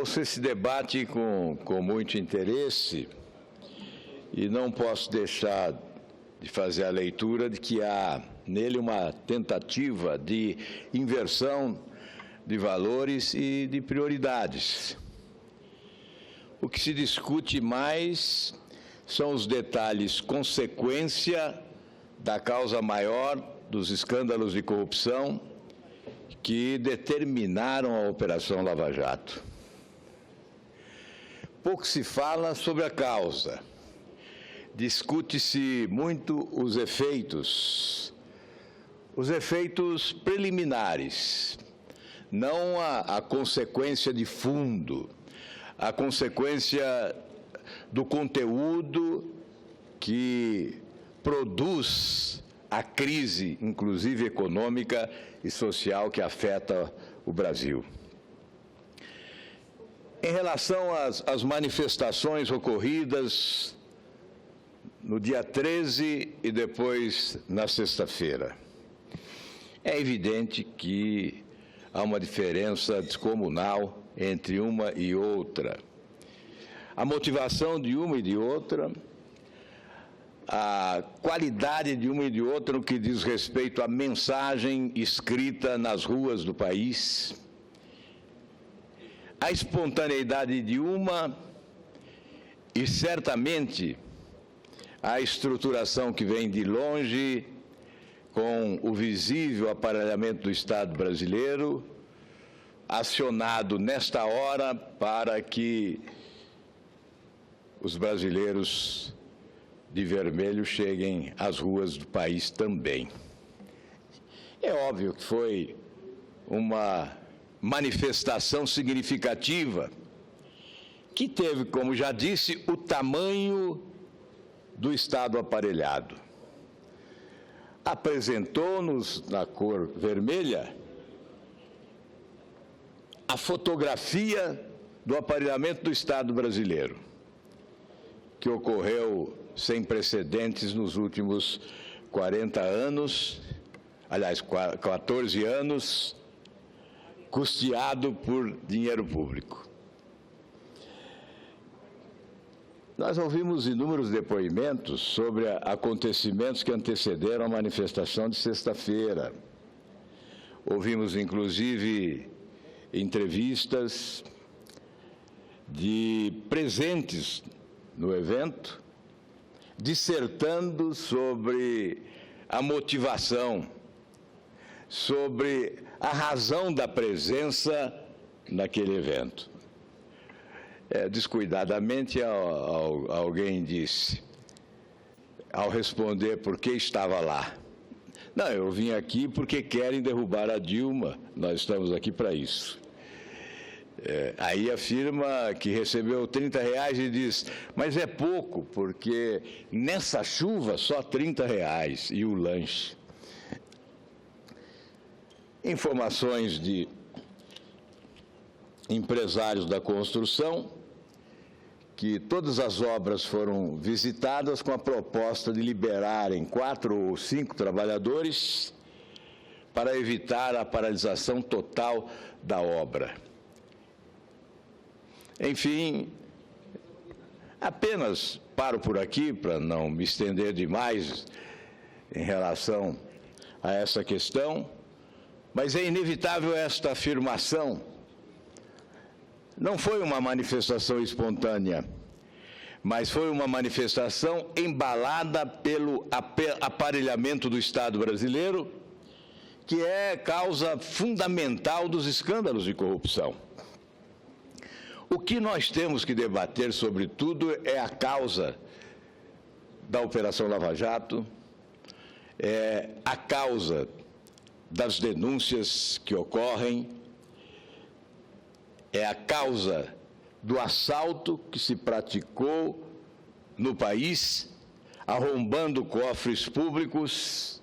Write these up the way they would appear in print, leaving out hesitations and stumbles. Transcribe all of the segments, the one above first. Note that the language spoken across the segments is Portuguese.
Ouço esse debate com muito interesse e não posso deixar de fazer a leitura de que há nele uma tentativa de inversão de valores e de prioridades. O que se discute mais são os detalhes consequência da causa maior dos escândalos de corrupção que determinaram a Operação Lava Jato. Pouco se fala sobre a causa. Discute-se muito os efeitos preliminares, não a consequência de fundo, a consequência do conteúdo que produz a crise, inclusive econômica e social, que afeta o Brasil. Em relação às manifestações ocorridas no dia 13 e depois na sexta-feira, é evidente que há uma diferença descomunal entre uma e outra. A motivação de uma e de outra, a qualidade de uma e de outra no que diz respeito à mensagem escrita nas ruas do país, a espontaneidade de uma e, certamente, a estruturação que vem de longe, com o visível aparelhamento do Estado brasileiro, acionado nesta hora para que os brasileiros de vermelho cheguem às ruas do país também. É óbvio que foi uma manifestação significativa, que teve, como já disse, o tamanho do Estado aparelhado. Apresentou-nos, na cor vermelha, a fotografia do aparelhamento do Estado brasileiro, que ocorreu sem precedentes nos últimos 40 anos, aliás, 14 anos, custeado por dinheiro público. Nós ouvimos inúmeros depoimentos sobre acontecimentos que antecederam a manifestação de sexta-feira. Ouvimos, inclusive, entrevistas de presentes no evento, dissertando sobre a motivação, sobre a razão da presença naquele evento. Descuidadamente, alguém disse, ao responder por que estava lá: não, eu vim aqui porque querem derrubar a Dilma, nós estamos aqui para isso. Aí afirma que recebeu R$30 e diz, mas é pouco, porque nessa chuva só R$30 e o lanche. Informações de empresários da construção, que todas as obras foram visitadas com a proposta de liberarem 4 ou 5 trabalhadores para evitar a paralisação total da obra. Enfim, apenas paro por aqui para não me estender demais em relação a essa questão, mas é inevitável esta afirmação. Não foi uma manifestação espontânea, mas foi uma manifestação embalada pelo aparelhamento do Estado brasileiro, que é causa fundamental dos escândalos de corrupção. O que nós temos que debater, sobretudo, é a causa da Operação Lava Jato, é a causa das denúncias que ocorrem, é a causa do assalto que se praticou no país, arrombando cofres públicos,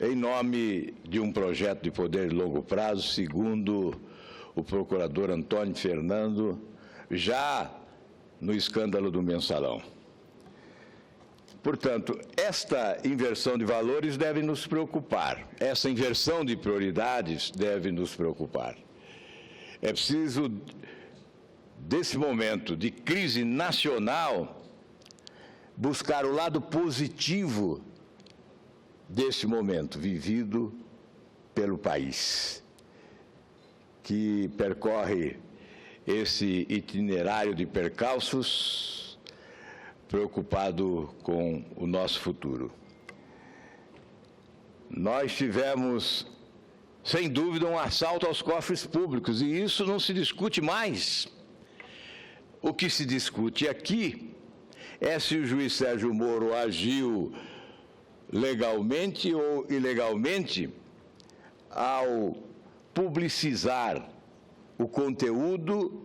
em nome de um projeto de poder de longo prazo, segundo o procurador Antônio Fernando, já no escândalo do Mensalão. Portanto, esta inversão de valores deve nos preocupar, essa inversão de prioridades deve nos preocupar. É preciso, desse momento de crise nacional, buscar o lado positivo desse momento vivido pelo país, que percorre esse itinerário de percalços, preocupado com o nosso futuro. Nós tivemos, sem dúvida, um assalto aos cofres públicos, e isso não se discute mais. O que se discute aqui é se o juiz Sérgio Moro agiu legalmente ou ilegalmente ao publicizar o conteúdo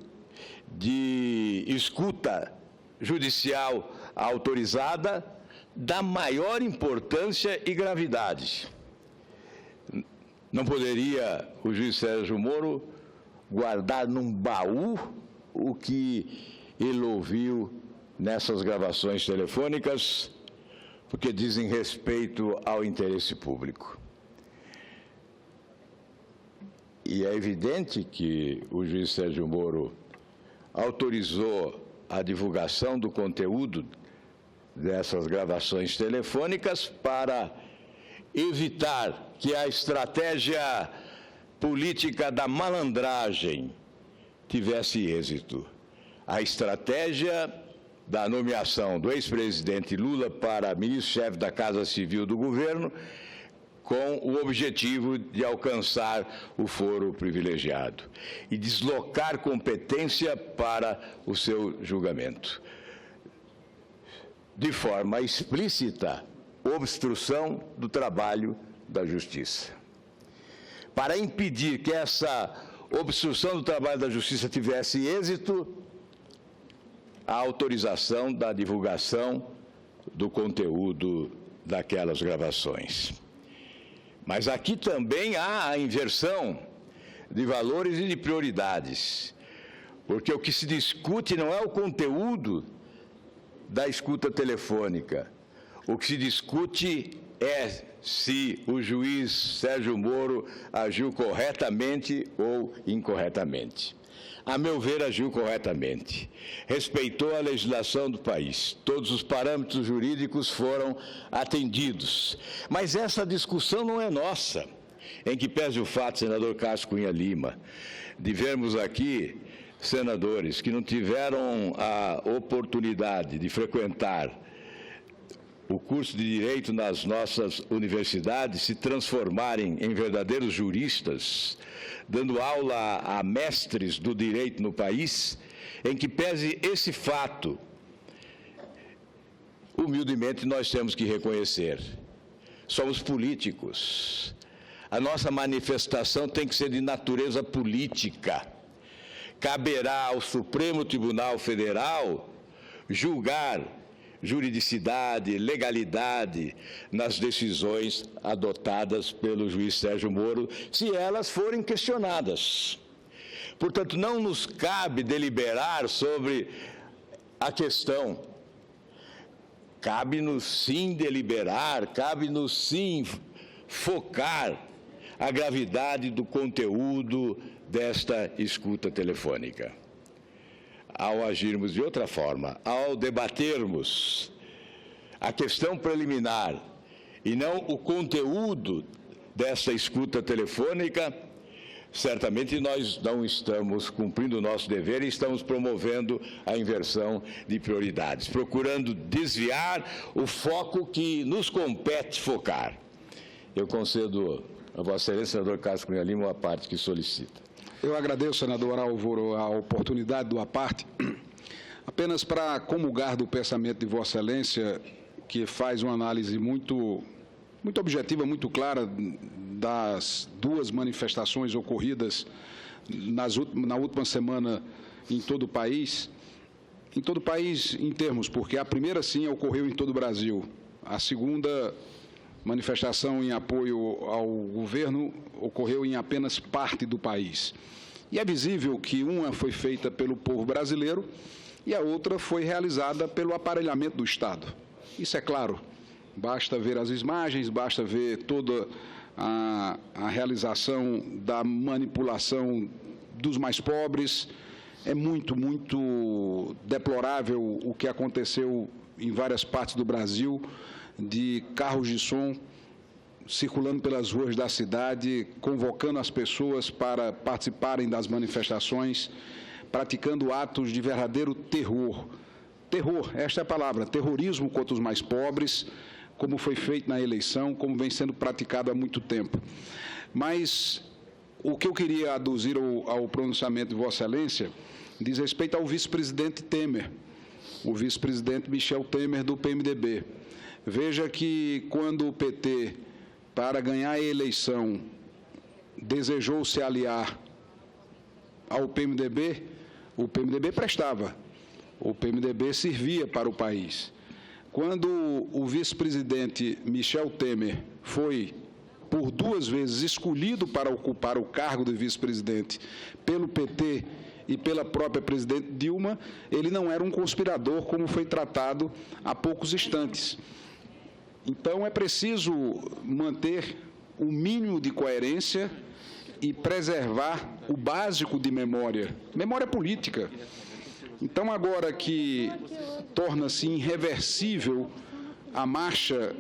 de escuta judicial autorizada da maior importância e gravidade. Não poderia o juiz Sérgio Moro guardar num baú o que ele ouviu nessas gravações telefônicas, porque dizem respeito ao interesse público. E é evidente que o juiz Sérgio Moro autorizou a divulgação do conteúdo dessas gravações telefônicas para evitar que a estratégia política da malandragem tivesse êxito. A estratégia da nomeação do ex-presidente Lula para ministro-chefe da Casa Civil do governo, com o objetivo de alcançar o foro privilegiado e deslocar competência para o seu julgamento. De forma explícita, obstrução do trabalho da Justiça. Para impedir que essa obstrução do trabalho da Justiça tivesse êxito, a autorização da divulgação do conteúdo daquelas gravações. Mas aqui também há a inversão de valores e de prioridades, porque o que se discute não é o conteúdo da escuta telefônica. O que se discute é se o juiz Sérgio Moro agiu corretamente ou incorretamente. A meu ver, agiu corretamente. Respeitou a legislação do país. Todos os parâmetros jurídicos foram atendidos. Mas essa discussão não é nossa, em que pese o fato, senador Cássio Cunha Lima, de vermos aqui senadores que não tiveram a oportunidade de frequentar o curso de Direito nas nossas universidades se transformarem em verdadeiros juristas, dando aula a mestres do direito no país, em que pese esse fato, humildemente nós temos que reconhecer. Somos políticos. A nossa manifestação tem que ser de natureza política. Caberá ao Supremo Tribunal Federal julgar juridicidade, legalidade nas decisões adotadas pelo juiz Sérgio Moro, se elas forem questionadas. Portanto, não nos cabe deliberar sobre a questão. Cabe-nos sim deliberar, cabe-nos sim focar a gravidade do conteúdo desta escuta telefônica. Ao agirmos de outra forma, ao debatermos a questão preliminar e não o conteúdo desta escuta telefônica, certamente nós não estamos cumprindo o nosso dever e estamos promovendo a inversão de prioridades, procurando desviar o foco que nos compete focar. Eu concedo a Vossa Excelência, senador Cássio Cunha Lima, a parte que solicita. Eu agradeço, senador Álvaro, a oportunidade do aparte, apenas para comungar do pensamento de Vossa Excelência, que faz uma análise muito objetiva, muito clara das duas manifestações ocorridas na última semana em todo o país. Em todo o país, em termos, porque a primeira, sim, ocorreu em todo o Brasil. A segunda manifestação em apoio ao governo ocorreu em apenas parte do país. E é visível que uma foi feita pelo povo brasileiro e a outra foi realizada pelo aparelhamento do Estado. Isso é claro, basta ver as imagens, basta ver toda a realização da manipulação dos mais pobres. É muito, muito deplorável o que aconteceu em várias partes do Brasil, de carros de som circulando pelas ruas da cidade, convocando as pessoas para participarem das manifestações, praticando atos de verdadeiro terror. Terror, esta é a palavra, terrorismo contra os mais pobres, como foi feito na eleição, como vem sendo praticado há muito tempo. Mas o que eu queria aduzir ao pronunciamento de Vossa Excelência diz respeito ao vice-presidente Temer, o vice-presidente Michel Temer, do PMDB. Veja que quando o PT, para ganhar a eleição, desejou se aliar ao PMDB, o PMDB prestava, o PMDB servia para o país. Quando o vice-presidente Michel Temer foi, por 2 vezes, escolhido para ocupar o cargo de vice-presidente pelo PT e pela própria presidente Dilma, ele não era um conspirador, como foi tratado há poucos instantes. Então, é preciso manter o mínimo de coerência e preservar o básico de memória política. Então, agora que torna-se irreversível a marcha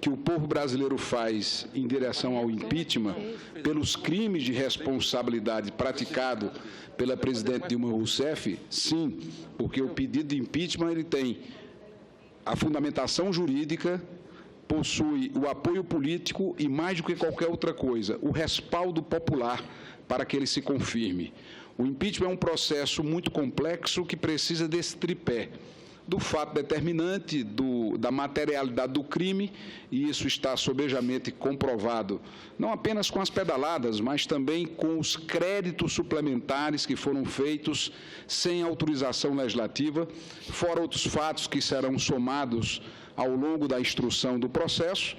que o povo brasileiro faz em direção ao impeachment, pelos crimes de responsabilidade praticado pela presidente Dilma Rousseff, sim, porque o pedido de impeachment ele tem a fundamentação jurídica, possui o apoio político e, mais do que qualquer outra coisa, o respaldo popular para que ele se confirme. O impeachment é um processo muito complexo que precisa desse tripé, do fato determinante, da materialidade do crime, e isso está sobejamente comprovado, não apenas com as pedaladas, mas também com os créditos suplementares que foram feitos sem autorização legislativa, fora outros fatos que serão somados ao longo da instrução do processo,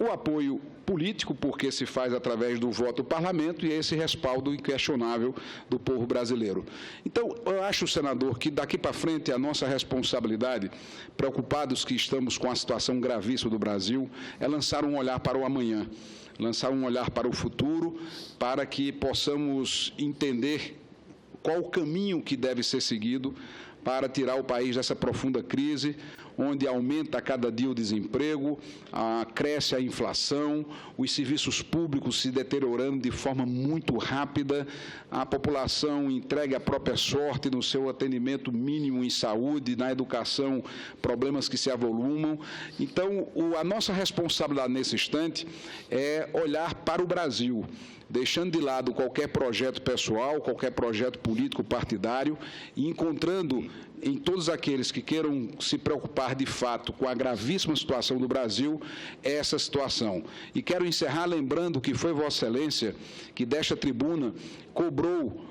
o apoio político, porque se faz através do voto do parlamento, e esse respaldo inquestionável do povo brasileiro. Então, eu acho, senador, que daqui para frente a nossa responsabilidade, preocupados que estamos com a situação gravíssima do Brasil, é lançar um olhar para o amanhã, lançar um olhar para o futuro, para que possamos entender qual o caminho que deve ser seguido para tirar o país dessa profunda crise, onde aumenta a cada dia o desemprego, cresce a inflação, os serviços públicos se deteriorando de forma muito rápida, a população entregue à própria sorte no seu atendimento mínimo em saúde, na educação, problemas que se avolumam. Então, a nossa responsabilidade nesse instante é olhar para o Brasil, deixando de lado qualquer projeto pessoal, qualquer projeto político partidário, e encontrando em todos aqueles que queiram se preocupar de fato com a gravíssima situação do Brasil, essa situação. E quero encerrar lembrando que foi Vossa Excelência que desta tribuna cobrou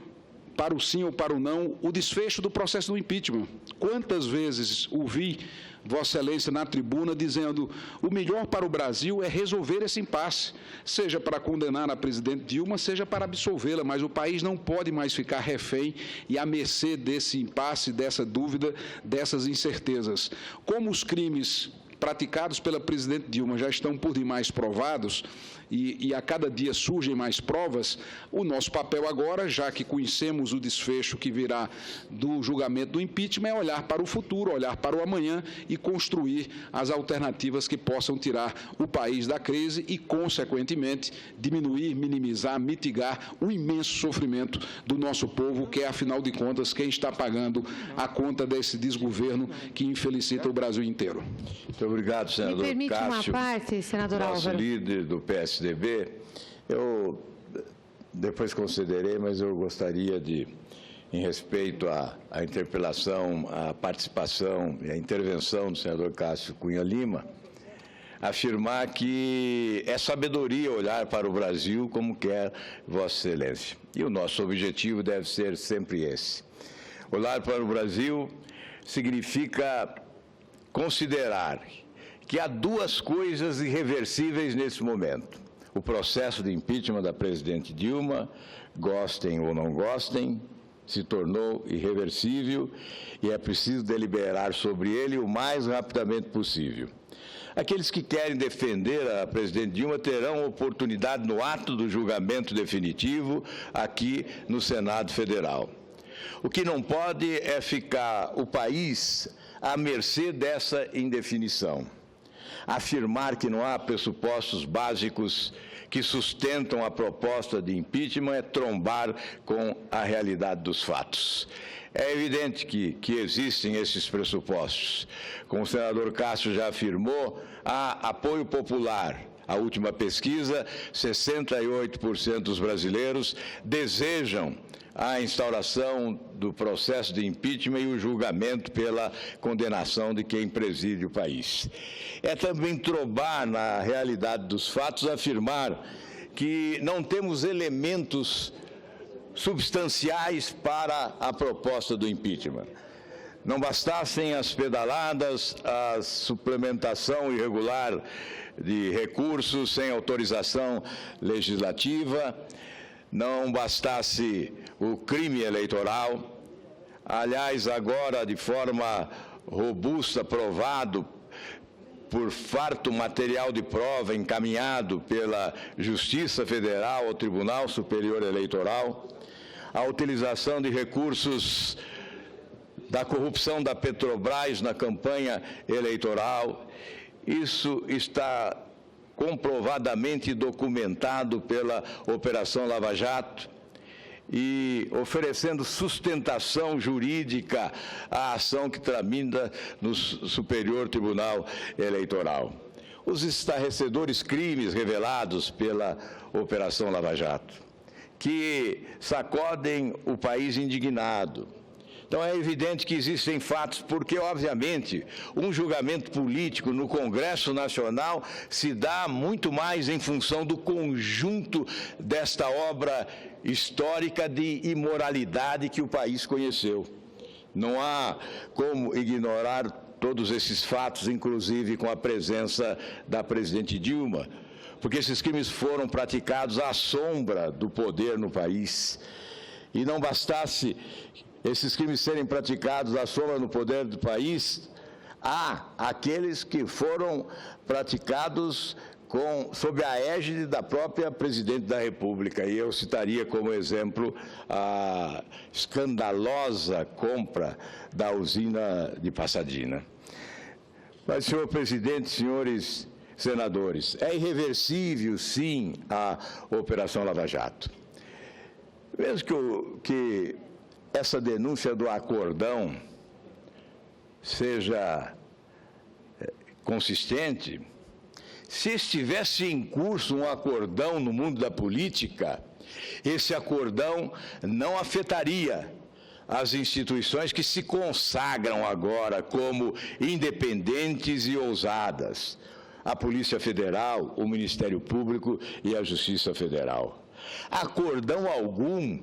para o sim ou para o não o desfecho do processo do impeachment. Quantas vezes ouvi Vossa Excelência na tribuna dizendo o melhor para o Brasil é resolver esse impasse, seja para condenar a presidente Dilma, seja para absolvê-la, mas o país não pode mais ficar refém e à mercê desse impasse, dessa dúvida, dessas incertezas. Como os crimes praticados pela presidente Dilma já estão por demais provados e a cada dia surgem mais provas, o nosso papel agora, já que conhecemos o desfecho que virá do julgamento do impeachment, é olhar para o futuro, olhar para o amanhã e construir as alternativas que possam tirar o país da crise e, consequentemente, diminuir, minimizar, mitigar o imenso sofrimento do nosso povo, que é, afinal de contas, quem está pagando a conta desse desgoverno que infelicita o Brasil inteiro. Muito obrigado, senador Cássio. Me permite uma parte, senador nosso Álvaro. Líder do PSDB. Eu depois considerei, mas eu gostaria de, em respeito à interpelação, à participação e à intervenção do senador Cássio Cunha Lima, afirmar que é sabedoria olhar para o Brasil como quer Vossa Excelência. E o nosso objetivo deve ser sempre esse. Olhar para o Brasil significa considerar que há 2 coisas irreversíveis nesse momento. O processo de impeachment da presidente Dilma, gostem ou não gostem, se tornou irreversível e é preciso deliberar sobre ele o mais rapidamente possível. Aqueles que querem defender a presidente Dilma terão oportunidade no ato do julgamento definitivo aqui no Senado Federal. O que não pode é ficar o país à mercê dessa indefinição. Afirmar que não há pressupostos básicos que sustentam a proposta de impeachment é trombar com a realidade dos fatos. É evidente que existem esses pressupostos. Como o senador Cássio já afirmou, há apoio popular. A última pesquisa, 68% dos brasileiros desejam a instauração do processo de impeachment e o julgamento pela condenação de quem preside o país. É também trombar na realidade dos fatos afirmar que não temos elementos substanciais para a proposta do impeachment. Não bastassem as pedaladas, a suplementação irregular de recursos sem autorização legislativa, não bastasse o crime eleitoral, aliás, agora de forma robusta, provado por farto material de prova encaminhado pela Justiça Federal ao Tribunal Superior Eleitoral, a utilização de recursos da corrupção da Petrobras na campanha eleitoral. Isso está comprovadamente documentado pela Operação Lava Jato e oferecendo sustentação jurídica à ação que tramita no Superior Tribunal Eleitoral. Os estarrecedores crimes revelados pela Operação Lava Jato, que sacodem o país indignado. Então, é evidente que existem fatos, porque, obviamente, um julgamento político no Congresso Nacional se dá muito mais em função do conjunto desta obra histórica de imoralidade que o país conheceu. Não há como ignorar todos esses fatos, inclusive com a presença da presidente Dilma, porque esses crimes foram praticados à sombra do poder no país. E não bastasse esses crimes serem praticados à sombra do poder do país, há aqueles que foram praticados sob a égide da própria presidente da República. E eu citaria como exemplo a escandalosa compra da usina de Passadina. Mas, senhor presidente, senhores senadores, é irreversível, sim, a Operação Lava Jato. Mesmo que essa denúncia do acordão seja consistente, se estivesse em curso um acordão no mundo da política, esse acordão não afetaria as instituições que se consagram agora como independentes e ousadas: a Polícia Federal, o Ministério Público e a Justiça Federal. Acordão algum,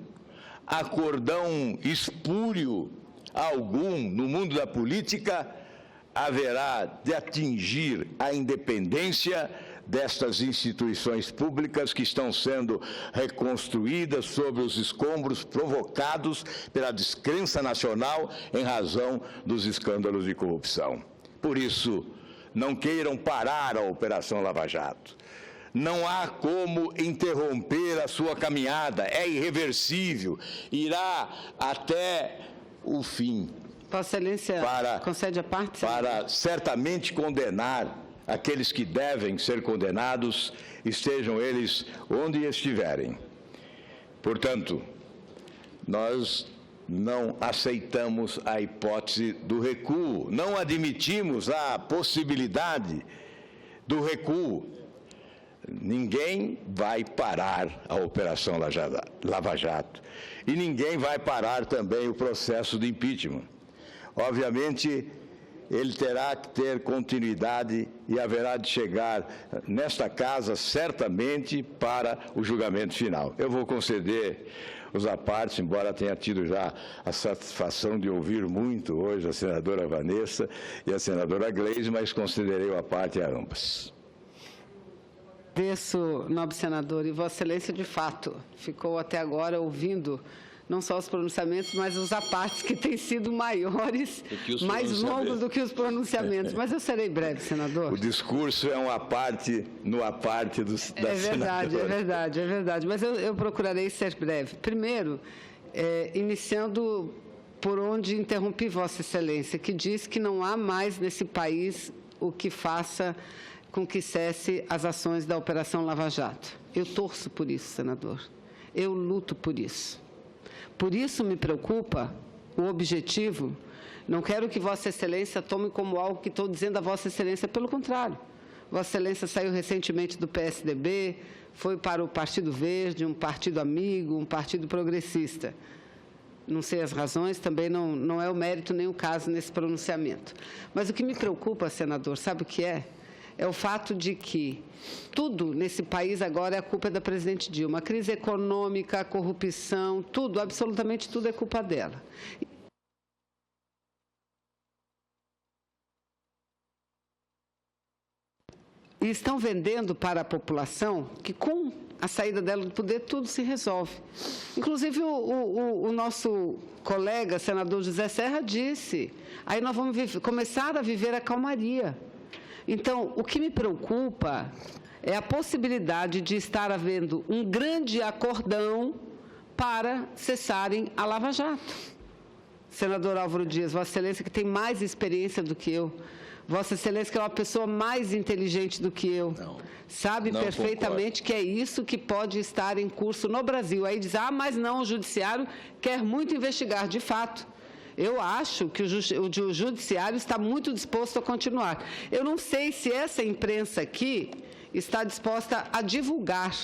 acordão espúrio algum no mundo da política haverá de atingir a independência destas instituições públicas que estão sendo reconstruídas sobre os escombros provocados pela descrença nacional em razão dos escândalos de corrupção. Por isso, não queiram parar a Operação Lava Jato. Não há como interromper a sua caminhada, é irreversível, irá até o fim. Vossa Excelência, concede a parte? Para certamente condenar aqueles que devem ser condenados, estejam eles onde estiverem. Portanto, nós não aceitamos a hipótese do recuo, não admitimos a possibilidade do recuo. Ninguém vai parar a Operação Lava Jato e ninguém vai parar também o processo de impeachment. Obviamente, ele terá que ter continuidade e haverá de chegar nesta casa, certamente, para o julgamento final. Eu vou conceder os apartes, embora tenha tido já a satisfação de ouvir muito hoje a senadora Vanessa e a senadora Gleisi, mas concederei o aparte a ambas. Agradeço, nobre senador, e Vossa Excelência, de fato, ficou até agora ouvindo não só os pronunciamentos, mas os apartes que têm sido maiores, mais longos do que os pronunciamentos. Mas eu serei breve, senador. O discurso é um aparte no aparte da senadora. É verdade. Mas eu procurarei ser breve. Primeiro, iniciando por onde interrompi Vossa Excelência, que diz que não há mais nesse país o que faça com que cesse as ações da Operação Lava Jato. Eu torço por isso, senador. Eu luto por isso. Por isso me preocupa o objetivo. Não quero que Vossa Excelência tome como algo que estou dizendo a Vossa Excelência, pelo contrário. Vossa Excelência saiu recentemente do PSDB, foi para o Partido Verde, um partido amigo, um partido progressista. Não sei as razões, também não é o mérito nem o caso nesse pronunciamento. Mas o que me preocupa, senador, sabe o que é? É o fato de que tudo nesse país agora é a culpa da presidente Dilma. A crise econômica, a corrupção, tudo, absolutamente tudo é culpa dela. E estão vendendo para a população que, com a saída dela do poder, tudo se resolve. Inclusive, o nosso colega, senador José Serra, disse, aí nós vamos começar a viver a calmaria. Então, o que me preocupa é a possibilidade de estar havendo um grande acordão para cessarem a Lava Jato. Senador Álvaro Dias, Vossa Excelência, que tem mais experiência do que eu, Vossa Excelência, que é uma pessoa mais inteligente do que eu, sabe perfeitamente que é isso que pode estar em curso no Brasil. Aí diz, mas não, o Judiciário quer muito investigar. De fato, eu acho que o Judiciário está muito disposto a continuar. Eu não sei se essa imprensa aqui está disposta a divulgar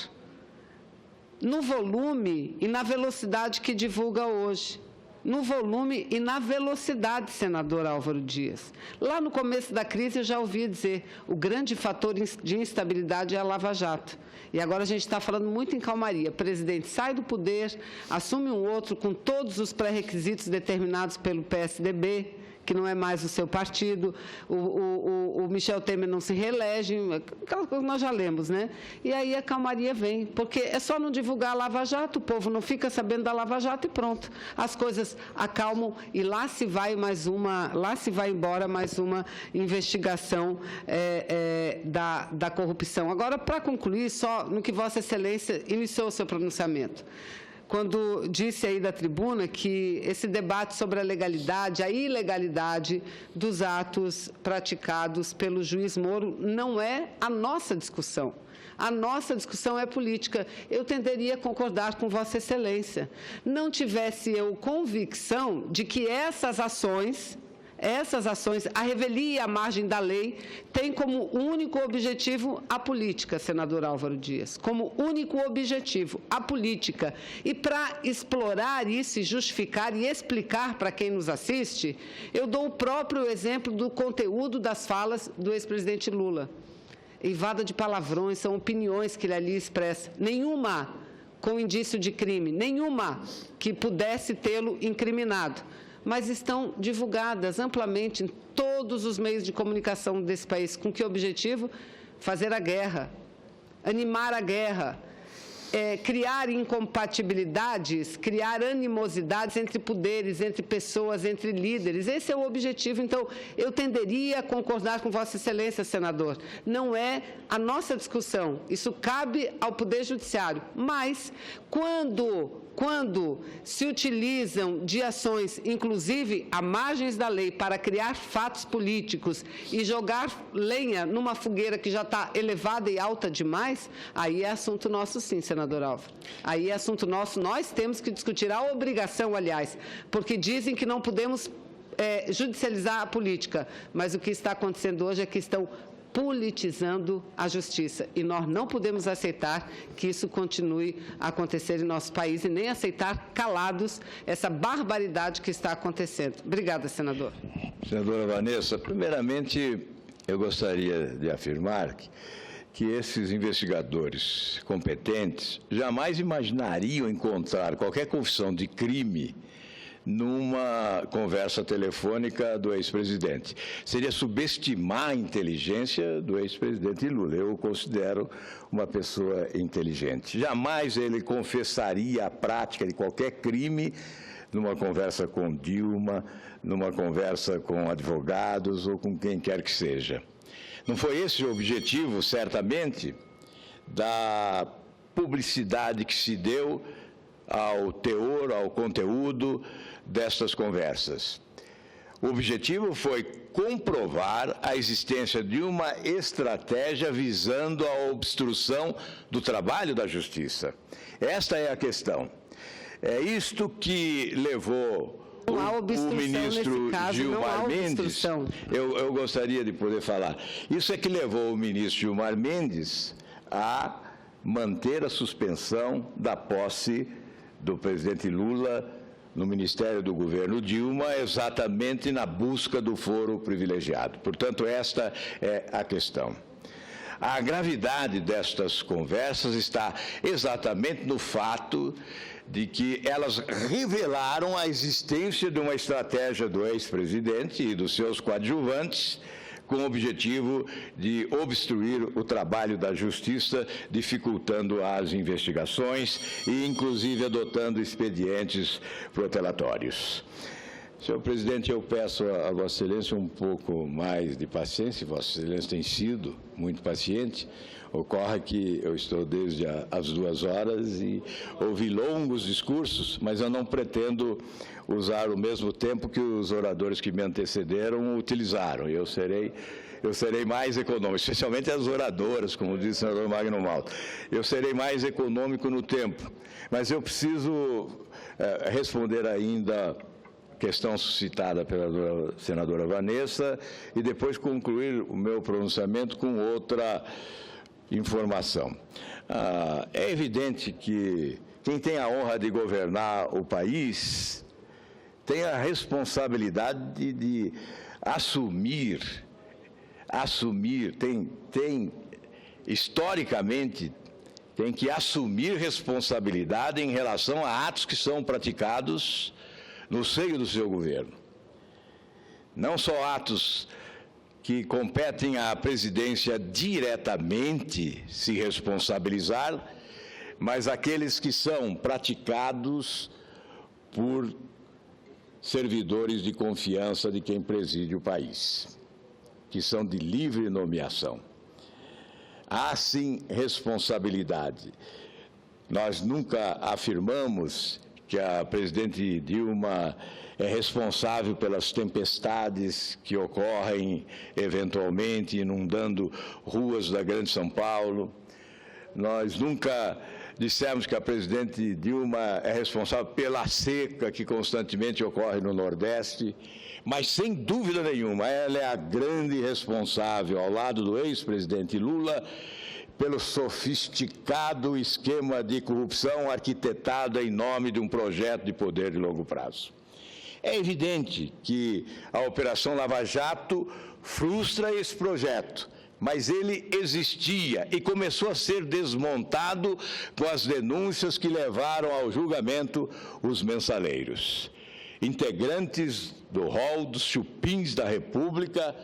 no volume e na velocidade que divulga hoje. No volume e na velocidade, senador Álvaro Dias. Lá no começo da crise, eu já ouvi dizer, o grande fator de instabilidade é a Lava Jato. E agora a gente está falando muito em calmaria. O presidente sai do poder, assume um outro com todos os pré-requisitos determinados pelo PSDB, que não é mais o seu partido, o Michel Temer não se reelege, aquela coisa que nós já lemos, né? E aí a calmaria vem, porque é só não divulgar a Lava Jato, o povo não fica sabendo da Lava Jato e pronto. As coisas acalmam e lá se vai embora mais uma investigação da corrupção. Agora, para concluir, só no que Vossa Excelência iniciou o seu pronunciamento. Quando disse aí da tribuna que esse debate sobre a legalidade, a ilegalidade dos atos praticados pelo juiz Moro não é a nossa discussão. A nossa discussão é política. Eu tenderia a concordar com Vossa Excelência. Não tivesse eu convicção de que essas ações, a revelia e a margem da lei, tem como único objetivo a política, senador Álvaro Dias, como único objetivo a política. E para explorar isso e justificar e explicar para quem nos assiste, eu dou o próprio exemplo do conteúdo das falas do ex-presidente Lula. Eivada de palavrões, são opiniões que ele ali expressa, nenhuma com indício de crime, nenhuma que pudesse tê-lo incriminado, mas estão divulgadas amplamente em todos os meios de comunicação desse país. Com que objetivo? Fazer a guerra, animar a guerra, criar incompatibilidades, criar animosidades entre poderes, entre pessoas, entre líderes. Esse é o objetivo. Então, eu tenderia a concordar com Vossa Excelência, senador. Não é a nossa discussão. Isso cabe ao Poder Judiciário. Mas, quando se utilizam de ações, inclusive à margens da lei, para criar fatos políticos e jogar lenha numa fogueira que já está elevada e alta demais, aí é assunto nosso sim, senador Álvaro. Aí é assunto nosso, nós temos que discutir a obrigação, aliás, porque dizem que não podemos judicializar a política, mas o que está acontecendo hoje é que estão politizando a justiça. E nós não podemos aceitar que isso continue a acontecer em nosso país e nem aceitar calados essa barbaridade que está acontecendo. Obrigada, senador. Senadora Vanessa, primeiramente, eu gostaria de afirmar que esses investigadores competentes jamais imaginariam encontrar qualquer confissão de crime numa conversa telefônica do ex-presidente. Seria subestimar a inteligência do ex-presidente Lula. Eu o considero uma pessoa inteligente. Jamais ele confessaria a prática de qualquer crime numa conversa com Dilma, numa conversa com advogados ou com quem quer que seja. Não foi esse o objetivo, certamente, da publicidade que se deu ao teor, ao conteúdo destas conversas. O objetivo foi comprovar a existência de uma estratégia visando a obstrução do trabalho da Justiça. Esta é a questão. É isto que levou o ministro Gilmar Mendes, eu gostaria de poder falar, isso é que levou o ministro Gilmar Mendes a manter a suspensão da posse do presidente Lula no Ministério do Governo Dilma, exatamente na busca do foro privilegiado. Portanto, esta é a questão. A gravidade destas conversas está exatamente no fato de que elas revelaram a existência de uma estratégia do ex-presidente e dos seus coadjuvantes com o objetivo de obstruir o trabalho da Justiça, dificultando as investigações e, inclusive, adotando expedientes protelatórios. Senhor presidente, eu peço a Vossa Excelência um pouco mais de paciência. Vossa Excelência tem sido muito paciente. Ocorre que eu estou desde as 2 horas e ouvi longos discursos, mas eu não pretendo usar o mesmo tempo que os oradores que me antecederam utilizaram. Eu serei mais econômico, especialmente as oradoras, como disse o senador Magno Malta. Eu serei mais econômico no tempo, mas eu preciso responder ainda a questão suscitada pela senadora Vanessa e depois concluir o meu pronunciamento com outra informação. É evidente que quem tem a honra de governar o país tem a responsabilidade de historicamente, tem que assumir responsabilidade em relação a atos que são praticados no seio do seu governo. Não só atos que competem à presidência diretamente se responsabilizar, mas aqueles que são praticados por servidores de confiança de quem preside o país, que são de livre nomeação. Há, sim, responsabilidade. Nós nunca afirmamos que a presidente Dilma é responsável pelas tempestades que ocorrem eventualmente inundando ruas da Grande São Paulo. Nós nunca dissemos que a presidente Dilma é responsável pela seca que constantemente ocorre no Nordeste, mas, sem dúvida nenhuma, ela é a grande responsável, ao lado do ex-presidente Lula, pelo sofisticado esquema de corrupção arquitetado em nome de um projeto de poder de longo prazo. É evidente que a Operação Lava Jato frustra esse projeto, mas ele existia e começou a ser desmontado com as denúncias que levaram ao julgamento os mensaleiros, integrantes do rol dos chupins da República,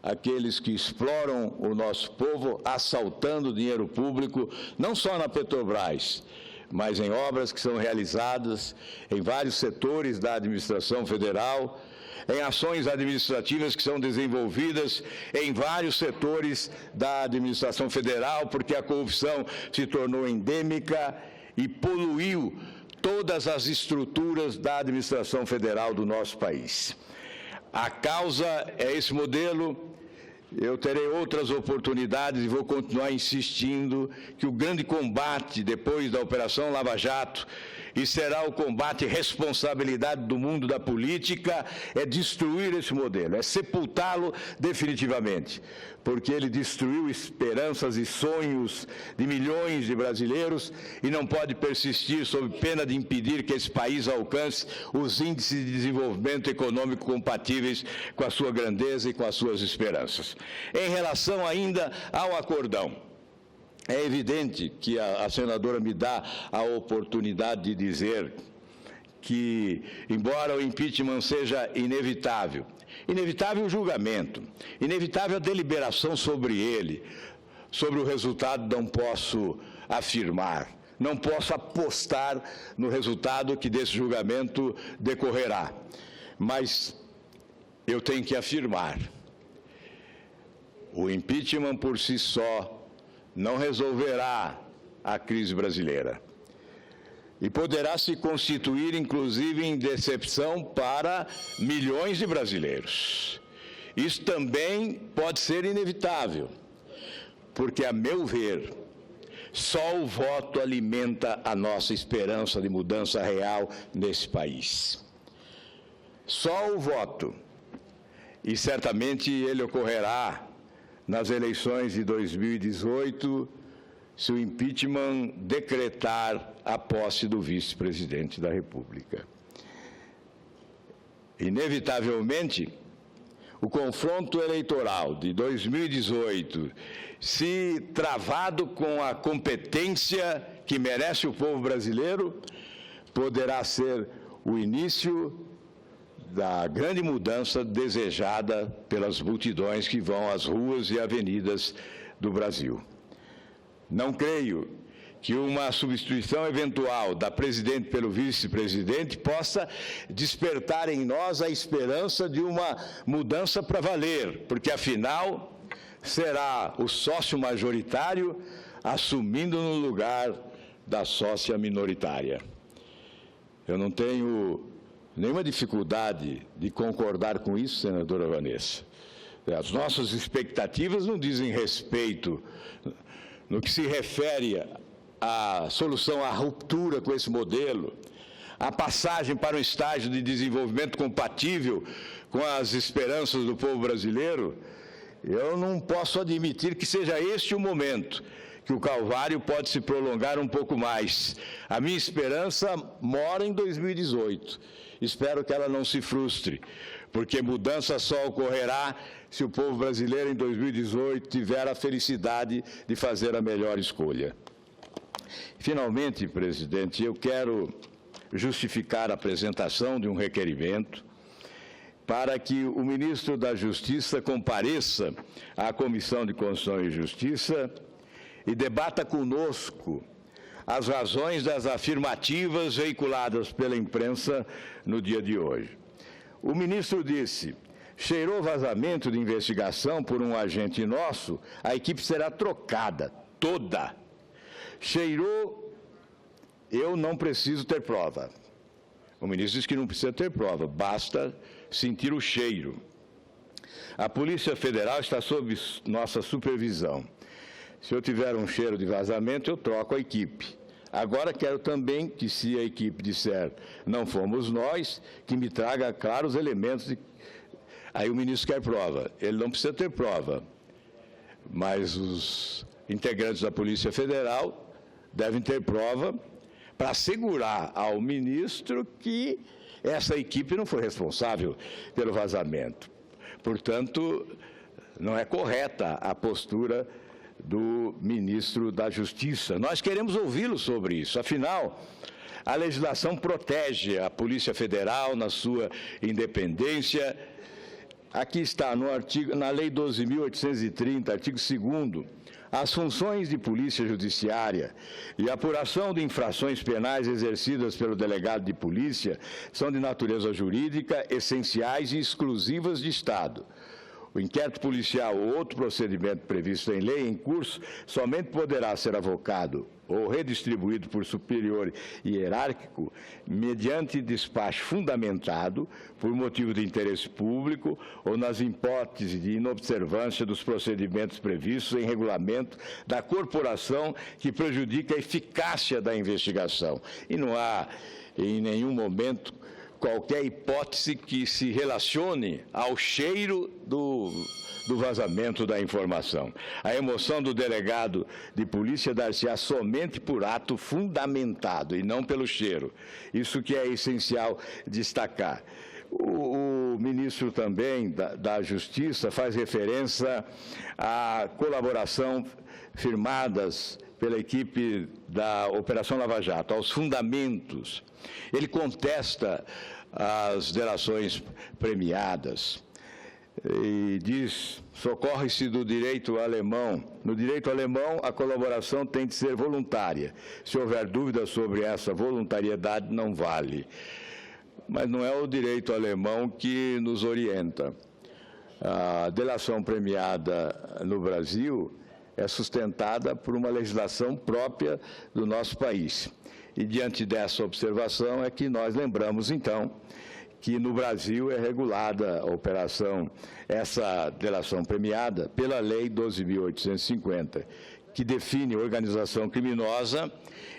aqueles que exploram o nosso povo, assaltando dinheiro público, não só na Petrobras, mas em obras que são realizadas em vários setores da administração federal, em ações administrativas que são desenvolvidas em vários setores da administração federal, porque a corrupção se tornou endêmica e poluiu todas as estruturas da administração federal do nosso país. A causa é esse modelo. Eu terei outras oportunidades e vou continuar insistindo que o grande combate depois da Operação Lava Jato, e será o combate responsabilidade do mundo da política, é destruir esse modelo, é sepultá-lo definitivamente, porque ele destruiu esperanças e sonhos de milhões de brasileiros e não pode persistir sob pena de impedir que esse país alcance os índices de desenvolvimento econômico compatíveis com a sua grandeza e com as suas esperanças. Em relação ainda ao acordão, é evidente que a senadora me dá a oportunidade de dizer que, embora o impeachment seja inevitável o julgamento, inevitável a deliberação sobre ele, sobre o resultado não posso afirmar, não posso apostar no resultado que desse julgamento decorrerá, mas eu tenho que afirmar, o impeachment por si só não resolverá a crise brasileira. E poderá se constituir, inclusive, em decepção para milhões de brasileiros. Isso também pode ser inevitável, porque, a meu ver, só o voto alimenta a nossa esperança de mudança real nesse país. Só o voto, e certamente ele ocorrerá nas eleições de 2018, se o impeachment decretar a posse do vice-presidente da República. Inevitavelmente, o confronto eleitoral de 2018, se travado com a competência que merece o povo brasileiro, poderá ser o início da grande mudança desejada pelas multidões que vão às ruas e avenidas do Brasil. Não creio que uma substituição eventual da presidente pelo vice-presidente possa despertar em nós a esperança de uma mudança para valer, porque, afinal, será o sócio majoritário assumindo no lugar da sócia minoritária. Eu não tenho nenhuma dificuldade de concordar com isso, senadora Vanessa. As nossas expectativas não dizem respeito no que se refere à solução à ruptura com esse modelo, a passagem para um estágio de desenvolvimento compatível com as esperanças do povo brasileiro. Eu não posso admitir que seja este o momento, que o calvário pode se prolongar um pouco mais. A minha esperança mora em 2018. Espero que ela não se frustre, porque mudança só ocorrerá se o povo brasileiro em 2018 tiver a felicidade de fazer a melhor escolha. Finalmente, presidente, eu quero justificar a apresentação de um requerimento para que o ministro da Justiça compareça à Comissão de Constituição e Justiça e debata conosco as razões das afirmativas veiculadas pela imprensa no dia de hoje. O ministro disse: cheirou vazamento de investigação por um agente nosso, a equipe será trocada, toda. Cheirou, eu não preciso ter prova. O ministro disse que não precisa ter prova, basta sentir o cheiro. A Polícia Federal está sob nossa supervisão. Se eu tiver um cheiro de vazamento, eu troco a equipe. Agora quero também que, se a equipe disser não fomos nós, que me traga claros elementos de... Aí o ministro quer prova. Ele não precisa ter prova, mas os integrantes da Polícia Federal devem ter prova para assegurar ao ministro que essa equipe não foi responsável pelo vazamento. Portanto, não é correta a postura do ministro da Justiça. Nós queremos ouvi-lo sobre isso. Afinal, a legislação protege a Polícia Federal na sua independência. Aqui está, na Lei 12.830, artigo 2º, as funções de polícia judiciária e apuração de infrações penais exercidas pelo delegado de polícia são de natureza jurídica, essenciais e exclusivas de Estado. O inquérito policial ou outro procedimento previsto em lei em curso somente poderá ser avocado ou redistribuído por superior hierárquico mediante despacho fundamentado por motivo de interesse público ou nas hipóteses de inobservância dos procedimentos previstos em regulamento da corporação que prejudica a eficácia da investigação. E não há, em nenhum momento, qualquer hipótese que se relacione ao cheiro do vazamento da informação. A emoção do delegado de polícia dar-se-á somente por ato fundamentado e não pelo cheiro. Isso que é essencial destacar. O ministro também da Justiça faz referência à colaboração firmadas pela equipe da Operação Lava Jato, aos fundamentos. Ele contesta as delações premiadas e diz: socorre-se do direito alemão. No direito alemão, a colaboração tem de ser voluntária. Se houver dúvida sobre essa voluntariedade, não vale. Mas não é o direito alemão que nos orienta. A delação premiada no Brasil é sustentada por uma legislação própria do nosso país. E, diante dessa observação, é que nós lembramos, então, que no Brasil é regulada a operação, essa delação premiada, pela Lei 12.850, que define organização criminosa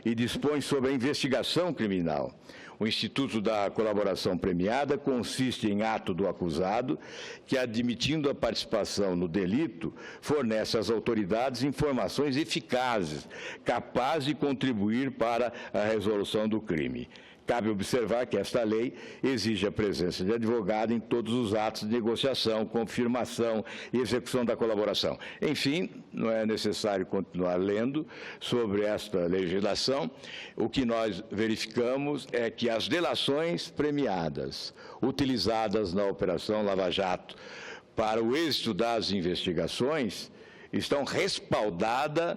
e dispõe sobre a investigação criminal. O Instituto da Colaboração Premiada consiste em ato do acusado que, admitindo a participação no delito, fornece às autoridades informações eficazes, capazes de contribuir para a resolução do crime. Cabe observar que esta lei exige a presença de advogado em todos os atos de negociação, confirmação e execução da colaboração. Enfim, não é necessário continuar lendo sobre esta legislação. O que nós verificamos é que as delações premiadas utilizadas na Operação Lava Jato para o êxito das investigações estão respaldadas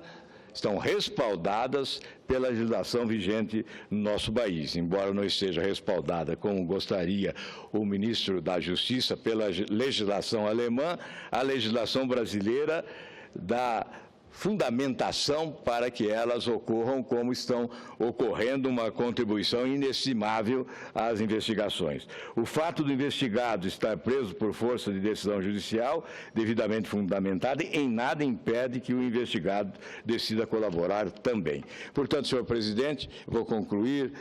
pela legislação vigente no nosso país, embora não esteja respaldada, como gostaria o ministro da Justiça, pela legislação alemã, a legislação brasileira dá fundamentação para que elas ocorram como estão ocorrendo, uma contribuição inestimável às investigações. O fato do investigado estar preso por força de decisão judicial, devidamente fundamentada, em nada impede que o investigado decida colaborar também. Portanto, senhor presidente, vou concluir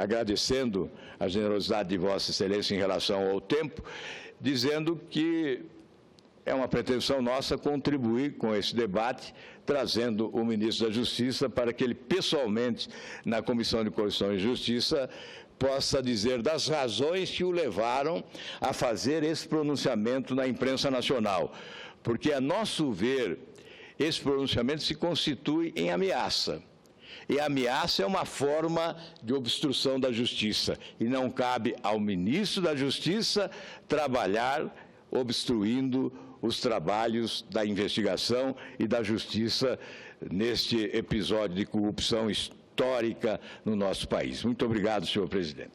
agradecendo a generosidade de Vossa Excelência em relação ao tempo, dizendo que é uma pretensão nossa contribuir com esse debate, trazendo o ministro da Justiça para que ele, pessoalmente, na Comissão de Constituição e Justiça, possa dizer das razões que o levaram a fazer esse pronunciamento na imprensa nacional. Porque, a nosso ver, esse pronunciamento se constitui em ameaça. E a ameaça é uma forma de obstrução da justiça. E não cabe ao ministro da Justiça trabalhar obstruindo os trabalhos da investigação e da justiça neste episódio de corrupção histórica no nosso país. Muito obrigado, senhor presidente.